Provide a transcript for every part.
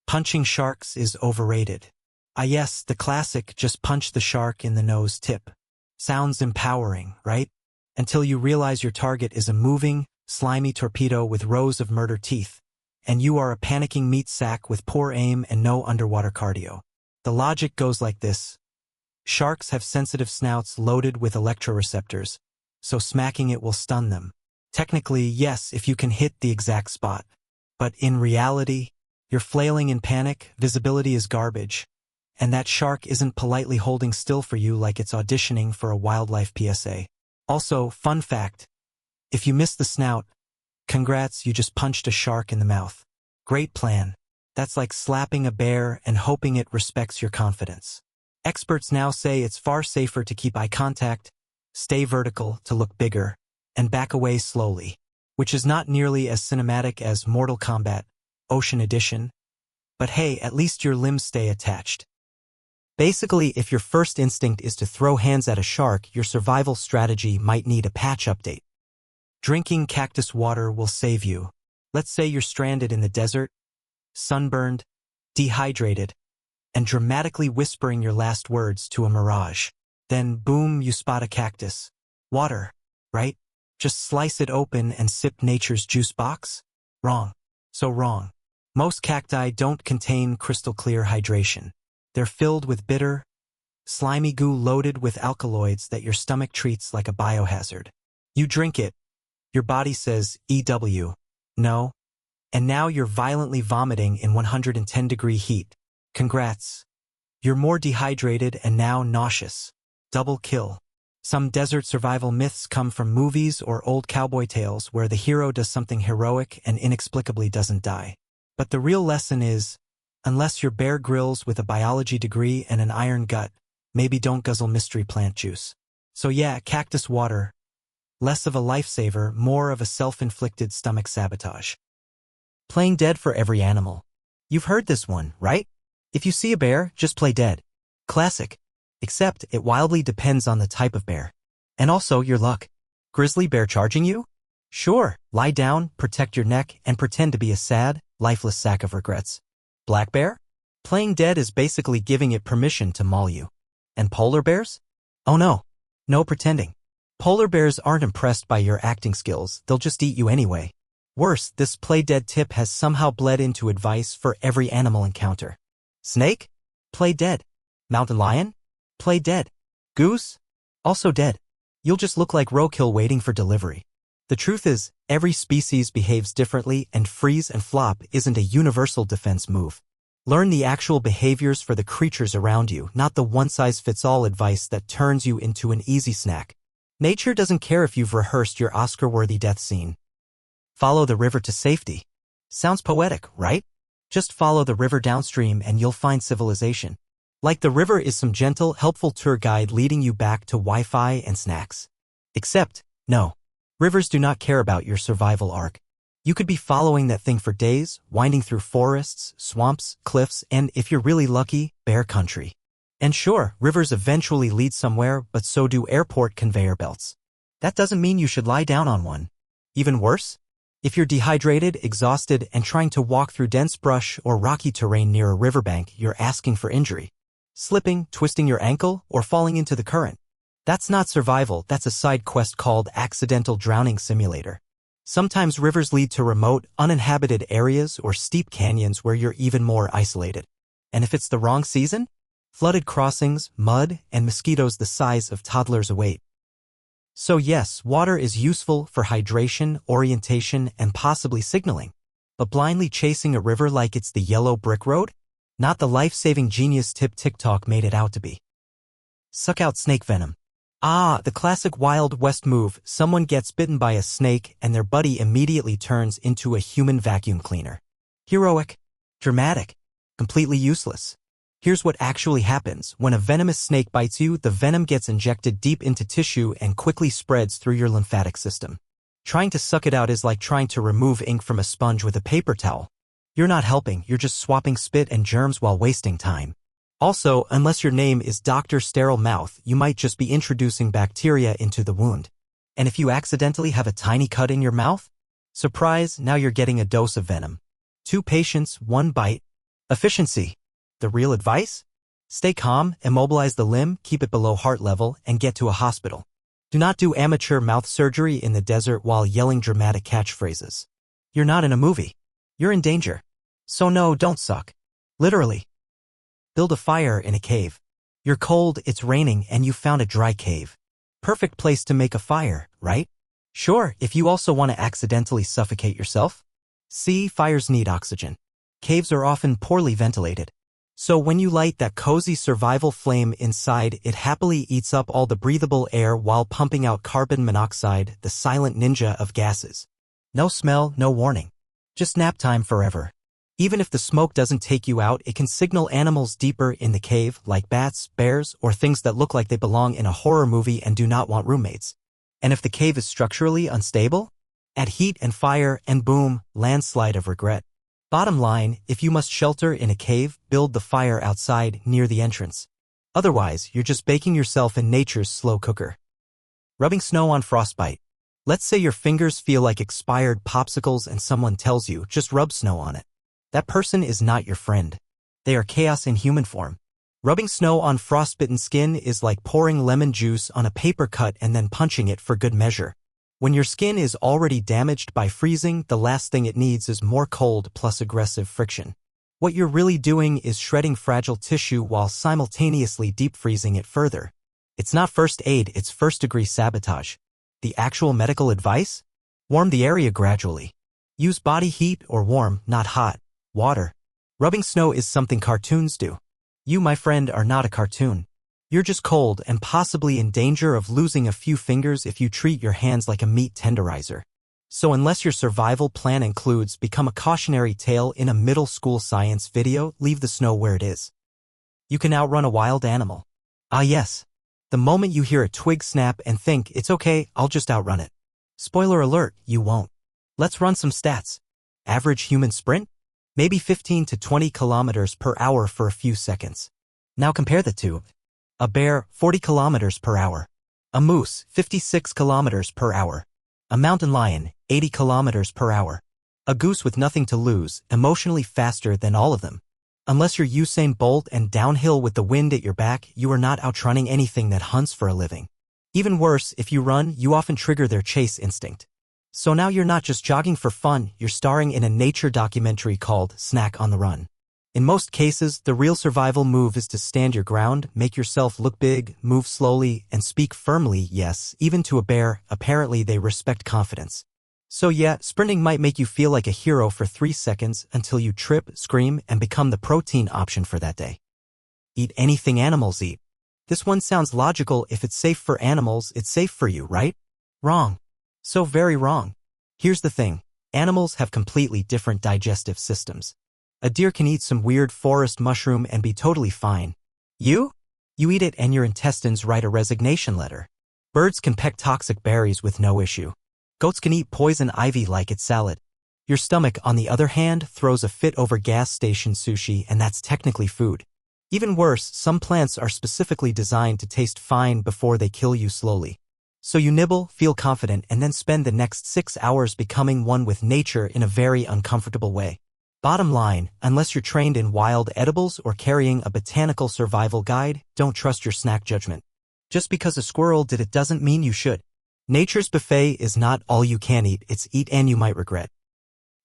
Punching sharks is overrated. Ah yes, the classic just punch the shark in the nose tip. Sounds empowering, right? Until you realize your target is a moving, slimy torpedo with rows of murder teeth, and you are a panicking meat sack with poor aim and no underwater cardio. The logic goes like this. Sharks have sensitive snouts loaded with electroreceptors, so smacking it will stun them. Technically, yes, if you can hit the exact spot. But in reality, you're flailing in panic, visibility is garbage, and that shark isn't politely holding still for you like it's auditioning for a wildlife PSA. Also, fun fact, if you miss the snout, congrats, you just punched a shark in the mouth. Great plan. That's like slapping a bear and hoping it respects your confidence. Experts now say it's far safer to keep eye contact, stay vertical to look bigger, and back away slowly, which is not nearly as cinematic as Mortal Kombat, Ocean Edition, but hey, at least your limbs stay attached. Basically, if your first instinct is to throw hands at a shark, your survival strategy might need a patch update. Drinking cactus water will save you. Let's say you're stranded in the desert, sunburned, dehydrated, and dramatically whispering your last words to a mirage. Then, boom, you spot a cactus. Water, right? Just slice it open and sip nature's juice box? Wrong. So wrong. Most cacti don't contain crystal clear hydration. They're filled with bitter, slimy goo loaded with alkaloids that your stomach treats like a biohazard. You drink it. Your body says, EW. No. And now you're violently vomiting in 110-degree heat. Congrats. You're more dehydrated and now nauseous. Double kill. Some desert survival myths come from movies or old cowboy tales where the hero does something heroic and inexplicably doesn't die. But the real lesson is, unless you're Bear Grylls with a biology degree and an iron gut, maybe don't guzzle mystery plant juice. So yeah, cactus water. Less of a lifesaver, more of a self-inflicted stomach sabotage. Playing dead for every animal. You've heard this one, right? If you see a bear, just play dead. Classic. Except it wildly depends on the type of bear. And also your luck. Grizzly bear charging you? Sure, lie down, protect your neck, and pretend to be a sad, lifeless sack of regrets. Black bear? Playing dead is basically giving it permission to maul you. And polar bears? Oh no. No pretending. Polar bears aren't impressed by your acting skills, they'll just eat you anyway. Worse, this play dead tip has somehow bled into advice for every animal encounter. Snake? Play dead. Mountain lion? Play dead. Goose? Also dead. You'll just look like roadkill waiting for delivery. The truth is, every species behaves differently and freeze and flop isn't a universal defense move. Learn the actual behaviors for the creatures around you, not the one-size-fits-all advice that turns you into an easy snack. Nature doesn't care if you've rehearsed your Oscar-worthy death scene. Follow the river to safety. Sounds poetic, right? Just follow the river downstream and you'll find civilization. Like the river is some gentle, helpful tour guide leading you back to Wi-Fi and snacks. Except, no. Rivers do not care about your survival arc. You could be following that thing for days, winding through forests, swamps, cliffs, and if you're really lucky, bear country. And sure, rivers eventually lead somewhere, but so do airport conveyor belts. That doesn't mean you should lie down on one. Even worse? If you're dehydrated, exhausted, and trying to walk through dense brush or rocky terrain near a riverbank, you're asking for injury. Slipping, twisting your ankle, or falling into the current. That's not survival, that's a side quest called Accidental Drowning Simulator. Sometimes rivers lead to remote, uninhabited areas or steep canyons where you're even more isolated. And if it's the wrong season? Flooded crossings, mud, and mosquitoes the size of toddlers await. So yes, water is useful for hydration, orientation, and possibly signaling. But blindly chasing a river like it's the yellow brick road? Not the life-saving genius tip TikTok made it out to be. Suck out snake venom. Ah, the classic Wild West move, someone gets bitten by a snake and their buddy immediately turns into a human vacuum cleaner. Heroic. Dramatic. Completely useless. Here's what actually happens. When a venomous snake bites you, the venom gets injected deep into tissue and quickly spreads through your lymphatic system. Trying to suck it out is like trying to remove ink from a sponge with a paper towel. You're not helping, you're just swapping spit and germs while wasting time. Also, unless your name is Dr. Sterile Mouth, you might just be introducing bacteria into the wound. And if you accidentally have a tiny cut in your mouth? Surprise, now you're getting a dose of venom. 2 patients, 1 bite. Efficiency. The real advice? Stay calm, immobilize the limb, keep it below heart level, and get to a hospital. Do not do amateur mouth surgery in the desert while yelling dramatic catchphrases. You're not in a movie. You're in danger. So no, don't suck. Literally. Build a fire in a cave. You're cold, it's raining, and you found a dry cave. Perfect place to make a fire, right? Sure, if you also want to accidentally suffocate yourself. See, fires need oxygen. Caves are often poorly ventilated. So when you light that cozy survival flame inside, it happily eats up all the breathable air while pumping out carbon monoxide, the silent ninja of gases. No smell, no warning. Just nap time forever. Even if the smoke doesn't take you out, it can signal animals deeper in the cave, like bats, bears, or things that look like they belong in a horror movie and do not want roommates. And if the cave is structurally unstable? Add heat and fire, and boom, landslide of regret. Bottom line, if you must shelter in a cave, build the fire outside, near the entrance. Otherwise, you're just baking yourself in nature's slow cooker. Rubbing snow on frostbite. Let's say your fingers feel like expired popsicles and someone tells you, just rub snow on it. That person is not your friend. They are chaos in human form. Rubbing snow on frostbitten skin is like pouring lemon juice on a paper cut and then punching it for good measure. When your skin is already damaged by freezing, the last thing it needs is more cold plus aggressive friction. What you're really doing is shredding fragile tissue while simultaneously deep freezing it further. It's not first aid, it's first-degree sabotage. The actual medical advice? Warm the area gradually. Use body heat or warm, not hot, water. Rubbing snow is something cartoons do. You, my friend, are not a cartoon. You're just cold and possibly in danger of losing a few fingers if you treat your hands like a meat tenderizer. So unless your survival plan includes become a cautionary tale in a middle school science video, leave the snow where it is. You can outrun a wild animal. Ah yes. The moment you hear a twig snap and think, it's okay, I'll just outrun it. Spoiler alert, you won't. Let's run some stats. Average human sprint? Maybe 15 to 20 kilometers per hour for a few seconds. Now compare the two. A bear, 40 kilometers per hour. A moose, 56 kilometers per hour. A mountain lion, 80 kilometers per hour. A goose with nothing to lose, emotionally faster than all of them. Unless you're Usain Bolt and downhill with the wind at your back, you are not outrunning anything that hunts for a living. Even worse, if you run, you often trigger their chase instinct. So now you're not just jogging for fun, you're starring in a nature documentary called Snack on the Run. In most cases, the real survival move is to stand your ground, make yourself look big, move slowly, and speak firmly. Yes, even to a bear, apparently they respect confidence. So yeah, sprinting might make you feel like a hero for 3 seconds until you trip, scream, and become the protein option for that day. Eat anything animals eat. This one sounds logical. If it's safe for animals, it's safe for you, right? Wrong. So very wrong. Here's the thing. Animals have completely different digestive systems. A deer can eat some weird forest mushroom and be totally fine. You? You eat it and your intestines write a resignation letter. Birds can peck toxic berries with no issue. Goats can eat poison ivy like it's salad. Your stomach, on the other hand, throws a fit over gas station sushi, and that's technically food. Even worse, some plants are specifically designed to taste fine before they kill you slowly. So you nibble, feel confident, and then spend the next 6 hours becoming one with nature in a very uncomfortable way. Bottom line, unless you're trained in wild edibles or carrying a botanical survival guide, don't trust your snack judgment. Just because a squirrel did it doesn't mean you should. Nature's buffet is not all you can eat, it's eat and you might regret.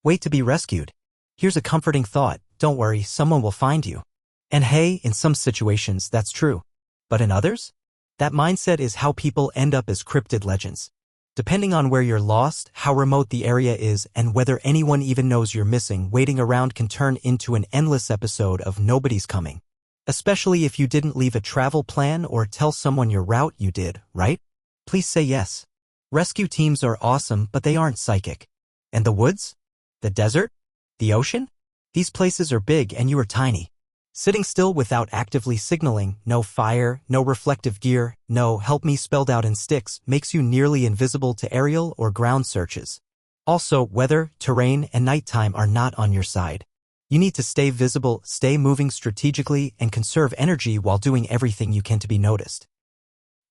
Wait to be rescued. Here's a comforting thought, don't worry, someone will find you. And hey, in some situations that's true. But in others? That mindset is how people end up as cryptid legends. Depending on where you're lost, how remote the area is, and whether anyone even knows you're missing, waiting around can turn into an endless episode of Nobody's Coming. Especially if you didn't leave a travel plan or tell someone your route. You did, right? Please say yes. Rescue teams are awesome, but they aren't psychic. And the woods? The desert? The ocean? These places are big and you are tiny. Sitting still without actively signaling, no fire, no reflective gear, no help me spelled out in sticks, makes you nearly invisible to aerial or ground searches. Also, weather, terrain, and nighttime are not on your side. You need to stay visible, stay moving strategically, and conserve energy while doing everything you can to be noticed.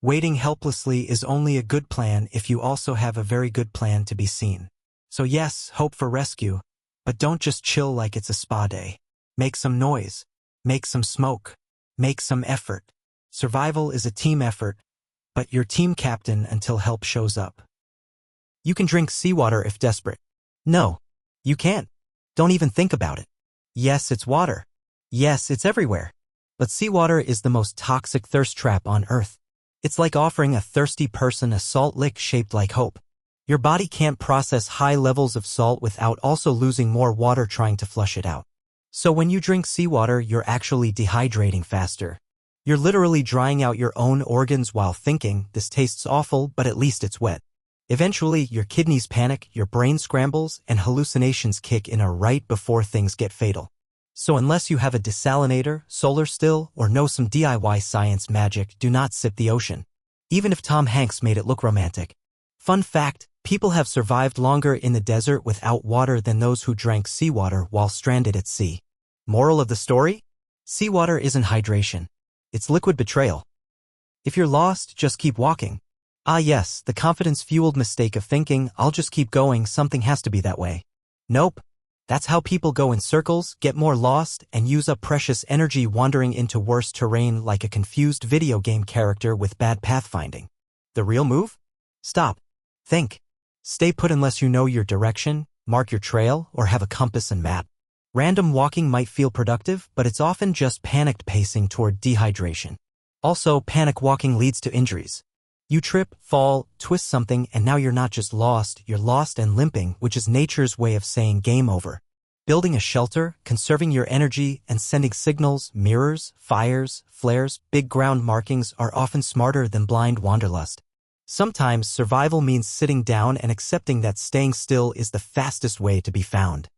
Waiting helplessly is only a good plan if you also have a very good plan to be seen. So yes, hope for rescue, but don't just chill like it's a spa day. Make some noise. Make some smoke. Make some effort. Survival is a team effort, but you're team captain until help shows up. You can drink seawater if desperate. No, you can't. Don't even think about it. Yes, it's water. Yes, it's everywhere. But seawater is the most toxic thirst trap on Earth. It's like offering a thirsty person a salt lick shaped like hope. Your body can't process high levels of salt without also losing more water trying to flush it out. So when you drink seawater, you're actually dehydrating faster. You're literally drying out your own organs while thinking, this tastes awful, but at least it's wet. Eventually, your kidneys panic, your brain scrambles, and hallucinations kick in right before things get fatal. So unless you have a desalinator, solar still, or know some DIY science magic, do not sip the ocean. Even if Tom Hanks made it look romantic. Fun fact, people have survived longer in the desert without water than those who drank seawater while stranded at sea. Moral of the story? Seawater isn't hydration. It's liquid betrayal. If you're lost, just keep walking. Ah yes, the confidence-fueled mistake of thinking, I'll just keep going, something has to be that way. Nope. That's how people go in circles, get more lost, and use up precious energy wandering into worse terrain like a confused video game character with bad pathfinding. The real move? Stop. Think. Stay put unless you know your direction, mark your trail, or have a compass and map. Random walking might feel productive, but it's often just panicked pacing toward dehydration. Also, panic walking leads to injuries. You trip, fall, twist something, and now you're not just lost, you're lost and limping, which is nature's way of saying game over. Building a shelter, conserving your energy, and sending signals, mirrors, fires, flares, big ground markings are often smarter than blind wanderlust. Sometimes survival means sitting down and accepting that staying still is the fastest way to be found.